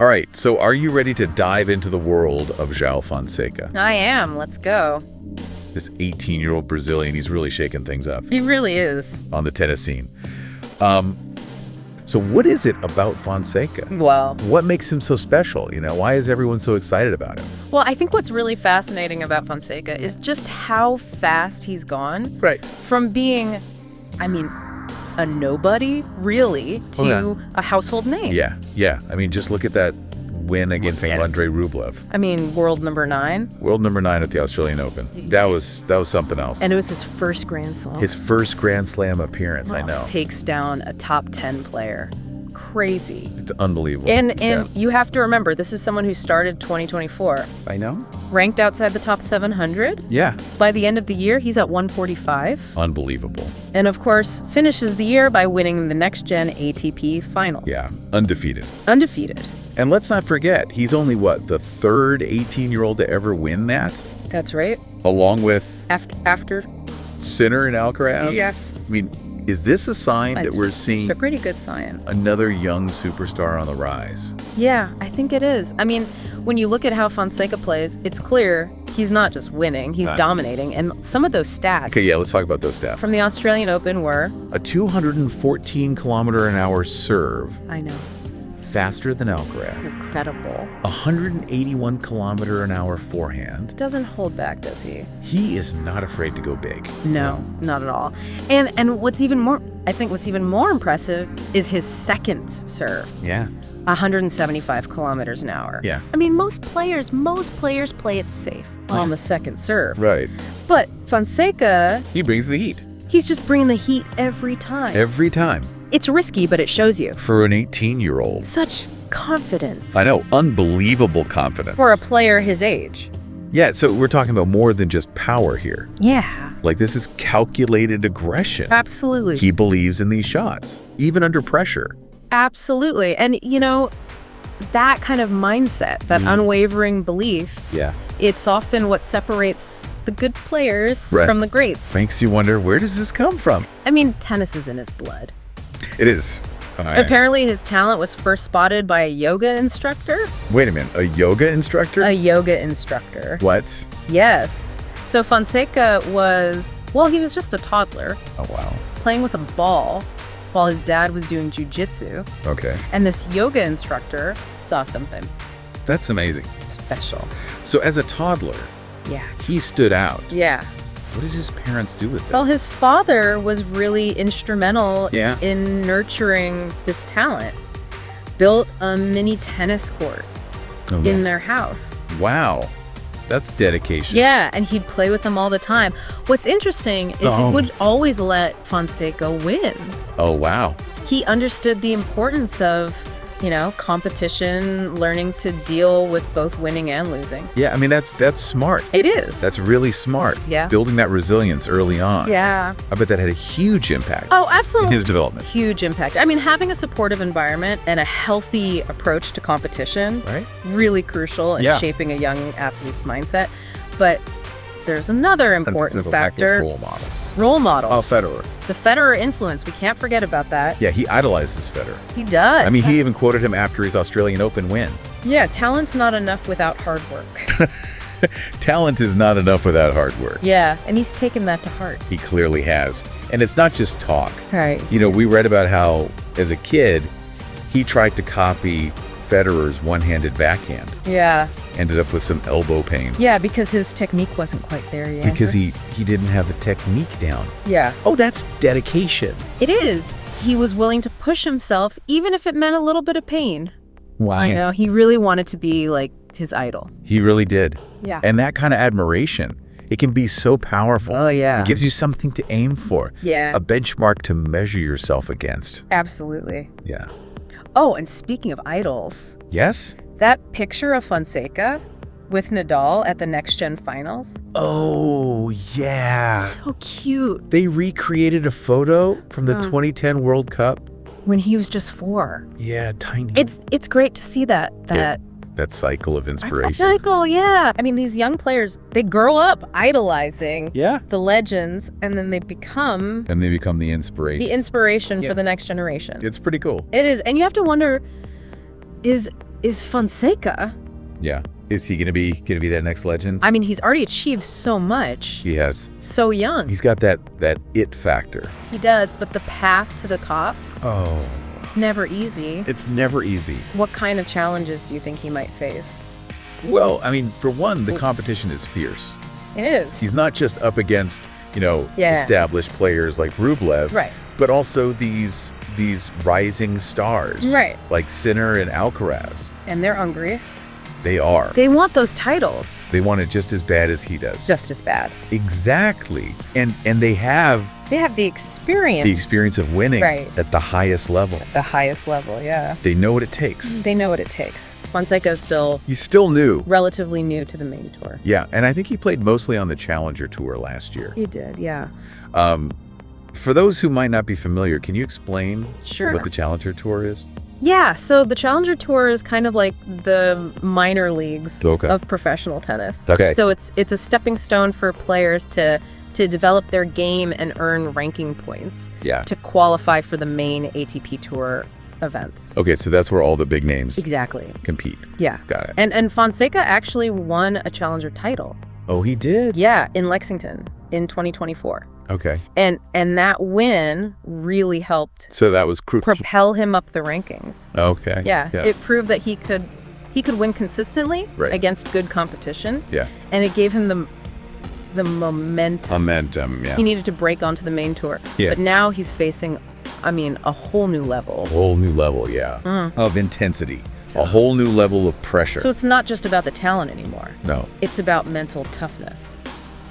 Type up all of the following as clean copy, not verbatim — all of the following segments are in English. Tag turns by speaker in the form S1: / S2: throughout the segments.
S1: All right, so are you ready to dive into the world of Joao Fonseca?
S2: I am. Let's go.
S1: This 18-year-old Brazilian, he's really shaking things up
S2: He really is.
S1: on the tennis scene. So what is it about Fonseca?
S2: Well,
S1: What makes him so special? Why is everyone so excited about him?
S2: I think what's really fascinating about Fonseca is just how fast he's gone.
S1: Right.
S2: From being, a nobody, really, to a household name.
S1: Yeah. Just look at that win against Andrey Rublev.
S2: World number 9.
S1: World number 9 at the Australian Open. That was something else.
S2: And it was his first Grand Slam.
S1: His first Grand Slam appearance, I know.
S2: Takes down a top 10 player. Crazy.
S1: It's unbelievable.
S2: And you have to remember, this is someone who started 2024.
S1: I know.
S2: Ranked outside the top 700.
S1: Yeah.
S2: By the end of the year, he's at 145.
S1: Unbelievable.
S2: And of course, finishes the year by winning the Next Gen ATP Finals.
S1: Yeah. Undefeated.
S2: Undefeated.
S1: And let's not forget, he's only, the third 18-year-old to ever win that?
S2: That's right.
S1: Along with
S2: After
S1: Sinner and Alcaraz?
S2: Yes.
S1: Is this a sign that we're seeing
S2: It's a pretty good sign.
S1: another young superstar on the rise?
S2: Yeah, I think it is. When you look at how Fonseca plays, it's clear he's not just winning, he's dominating. And some of those stats
S1: Okay, yeah, let's talk about those stats.
S2: from the Australian Open were...
S1: A 214-kilometer-an-hour serve,
S2: I know.
S1: faster than Alcaraz.
S2: Incredible.
S1: 181-kilometer-an-hour forehand.
S2: Doesn't hold back, does he?
S1: He is not afraid to go big.
S2: No, not at all. And what's even more impressive is his second serve.
S1: Yeah.
S2: 175 kilometers an hour.
S1: Yeah.
S2: Most players play it safe on the second serve.
S1: Right.
S2: But Fonseca,
S1: He brings the heat.
S2: he's just bringing the heat every time.
S1: Every time.
S2: It's risky, but it shows you.
S1: For an 18-year-old.
S2: Such confidence.
S1: I know. Unbelievable confidence.
S2: For a player his age.
S1: Yeah, so we're talking about more than just power here.
S2: Yeah.
S1: This is calculated aggression.
S2: Absolutely.
S1: He believes in these shots, even under pressure.
S2: Absolutely. And, that kind of mindset, that unwavering belief,
S1: Yeah.
S2: it's often what separates the good players
S1: Right.
S2: from the greats.
S1: Makes you wonder, where does this come from?
S2: Tennis is in his blood.
S1: It is. All right.
S2: Apparently, his talent was first spotted by a yoga instructor.
S1: Wait a minute. A yoga instructor?
S2: A yoga instructor.
S1: What?
S2: Yes. So Fonseca he was just a toddler
S1: Oh, wow.
S2: playing with a ball while his dad was doing jujitsu.
S1: Okay.
S2: And this yoga instructor saw something
S1: That's amazing.
S2: special.
S1: So as a toddler,
S2: Yeah.
S1: he stood out.
S2: Yeah.
S1: What did his parents do with
S2: Well,
S1: him?
S2: his father was really instrumental
S1: Yeah.
S2: in nurturing this talent. Built a mini tennis court in their house.
S1: Wow. That's dedication.
S2: Yeah, and he'd play with them all the time. What's interesting is he would always let Fonseca win.
S1: Oh, wow.
S2: He understood the importance of, competition, learning to deal with both winning and losing.
S1: Yeah, that's smart.
S2: It is.
S1: That's really smart.
S2: Yeah.
S1: Building that resilience early on.
S2: Yeah.
S1: I bet that had a huge impact
S2: Oh,
S1: in
S2: absolutely.
S1: his development.
S2: Huge impact. Having a supportive environment and a healthy approach to competition,
S1: Right?
S2: really crucial in
S1: Yeah.
S2: shaping a young athlete's mindset. But there's another important factor.
S1: Role models.
S2: Role models.
S1: Oh, Federer.
S2: The Federer influence. We can't forget about that.
S1: Yeah, he idolizes Federer.
S2: He does.
S1: He even quoted him after his Australian Open win.
S2: Yeah, talent's not enough without hard work.
S1: Talent is not enough without hard work.
S2: Yeah, and he's taken that to heart.
S1: He clearly has. And it's not just talk.
S2: Right.
S1: We read about how, as a kid, he tried to copy Federer's one-handed backhand.
S2: Yeah.
S1: Ended up with some elbow pain.
S2: Yeah, because his technique wasn't quite there yet.
S1: Because he didn't have the technique down.
S2: Yeah.
S1: Oh, that's dedication.
S2: It is. He was willing to push himself, even if it meant a little bit of pain.
S1: Wow.
S2: He really wanted to be like his idol.
S1: He really did.
S2: Yeah.
S1: And that kind of admiration, it can be so powerful.
S2: Oh, yeah.
S1: It gives you something to aim for.
S2: Yeah.
S1: A benchmark to measure yourself against.
S2: Absolutely.
S1: Yeah.
S2: Oh, and speaking of idols,
S1: Yes?
S2: that picture of Fonseca with Nadal at the Next Gen Finals.
S1: Oh, yeah.
S2: So cute.
S1: They recreated a photo from the 2010 World Cup.
S2: When he was just 4.
S1: Yeah, tiny.
S2: It's great to see that
S1: cycle of inspiration.
S2: cycle, yeah. These young players, they grow up idolizing
S1: Yeah.
S2: the legends, and then they become
S1: And they become the inspiration.
S2: the inspiration for the next generation.
S1: It's pretty cool.
S2: It is. And you have to wonder, is Fonseca.
S1: Yeah. Is he gonna be that next legend?
S2: I mean, he's already achieved so much.
S1: He has.
S2: So young.
S1: He's got that it factor.
S2: He does, but the path to the top,
S1: Oh.
S2: it's never easy.
S1: It's never easy.
S2: What kind of challenges do you think he might face?
S1: Well, I mean, for one, the competition is fierce.
S2: It is.
S1: He's not just up against, established players like Rublev,
S2: Right.
S1: but also these rising stars.
S2: Right.
S1: Like Sinner and Alcaraz.
S2: And they're hungry.
S1: They are.
S2: They want those titles.
S1: They want it just as bad as he does.
S2: Just as bad.
S1: Exactly. And they have
S2: the experience.
S1: the experience of winning
S2: Right.
S1: at the highest level.
S2: The highest level, yeah.
S1: They know what it takes.
S2: They know what it takes. Fonseca is still
S1: He's still new.
S2: relatively new to the main tour.
S1: Yeah, and I think he played mostly on the Challenger Tour last year.
S2: He did, yeah.
S1: For those who might not be familiar, can you explain
S2: Sure.
S1: what the Challenger Tour is?
S2: Yeah, so the Challenger Tour is kind of like the minor leagues
S1: Okay.
S2: of professional tennis.
S1: Okay.
S2: So it's a stepping stone for players to develop their game and earn ranking points
S1: Yeah.
S2: to qualify for the main ATP Tour events.
S1: Okay, so that's where all the big names
S2: Exactly.
S1: compete.
S2: Yeah.
S1: Got it.
S2: And Fonseca actually won a Challenger title.
S1: Oh, he did?
S2: Yeah, in Lexington in 2024.
S1: Okay.
S2: And that win really helped
S1: So that was crucial.
S2: propel him up the rankings.
S1: Okay.
S2: Yeah, it proved that he could win consistently
S1: Right.
S2: against good competition.
S1: Yeah.
S2: And it gave him the momentum
S1: Momentum, yeah.
S2: he needed to break onto the main tour.
S1: Yeah.
S2: But now he's facing, a whole new level.
S1: A whole new level, yeah, of intensity. A whole new level of pressure.
S2: So it's not just about the talent anymore.
S1: No.
S2: It's about mental toughness.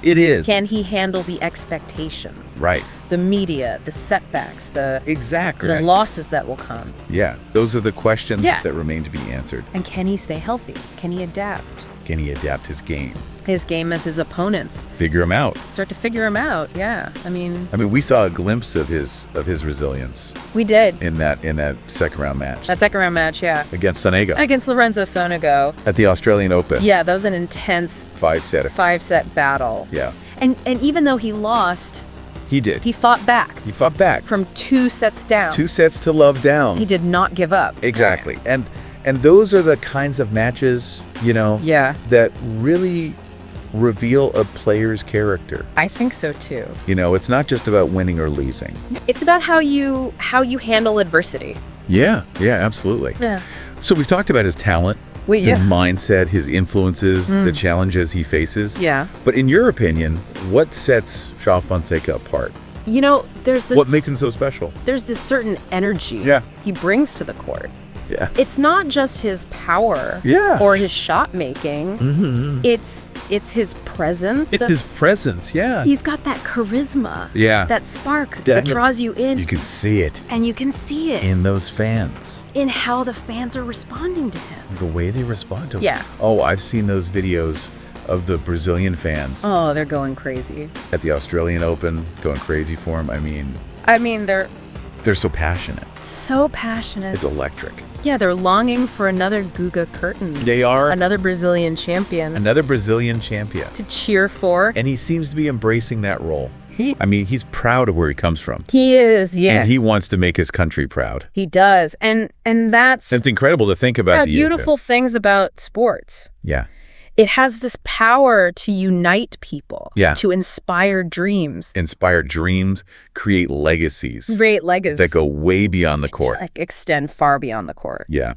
S1: It is.
S2: Can he handle the expectations?
S1: Right.
S2: The media, the setbacks, the
S1: Exactly.
S2: losses that will come.
S1: Yeah. Those are the questions
S2: Yeah.
S1: that remain to be answered.
S2: And can he stay healthy? Can he adapt?
S1: Can he adapt his game?
S2: His game as his opponents.
S1: Figure him out.
S2: Start to figure him out, yeah. I mean,
S1: We saw a glimpse of his resilience
S2: we did.
S1: in that second round match.
S2: That second round match, yeah.
S1: against Sonego
S2: Against Lorenzo Sonego.
S1: at the Australian Open.
S2: Yeah, that was an intense
S1: 5-set.
S2: 5-set battle.
S1: Yeah.
S2: And even though he lost,
S1: He did.
S2: he fought back
S1: He fought back.
S2: from 2 sets down.
S1: 2 sets to love down.
S2: He did not give up.
S1: Exactly. And those are the kinds of matches,
S2: Yeah,
S1: that really reveal a player's character.
S2: I think so too.
S1: It's not just about winning or losing.
S2: It's about how you handle adversity.
S1: Yeah, absolutely.
S2: Yeah.
S1: So we've talked about his talent, his mindset, his influences, the challenges he faces.
S2: Yeah.
S1: But in your opinion, what sets Joao Fonseca apart?
S2: There's this
S1: What makes him so special?
S2: there's this certain energy
S1: Yeah.
S2: he brings to the court.
S1: Yeah.
S2: It's not just his power
S1: Yeah.
S2: or his shot making.
S1: Mm-hmm.
S2: It's his presence.
S1: It's his presence, yeah.
S2: He's got that charisma.
S1: Yeah.
S2: That spark that draws you in.
S1: You can see it
S2: And you can see it
S1: in those fans,
S2: in how the fans are responding to him.
S1: the way they respond to him.
S2: Yeah.
S1: Oh, I've seen those videos of the Brazilian fans
S2: Oh, they're going crazy.
S1: at the Australian Open, going crazy for him.
S2: They're
S1: They're so passionate.
S2: so passionate.
S1: It's electric.
S2: Yeah, they're longing for another Guga Curtin.
S1: They are
S2: Another Brazilian champion
S1: another Brazilian champion.
S2: to cheer for.
S1: And he seems to be embracing that role.
S2: He
S1: He's proud of where he comes from.
S2: He is, yeah.
S1: And he wants to make his country proud.
S2: He does. And that's
S1: It's incredible to think about the
S2: beautiful things about sports.
S1: Yeah.
S2: It has this power to unite people,
S1: Yeah.
S2: to inspire dreams,
S1: Inspire dreams, create legacies
S2: create legacies
S1: that go way beyond the court.
S2: like extend far beyond the court.
S1: Yeah.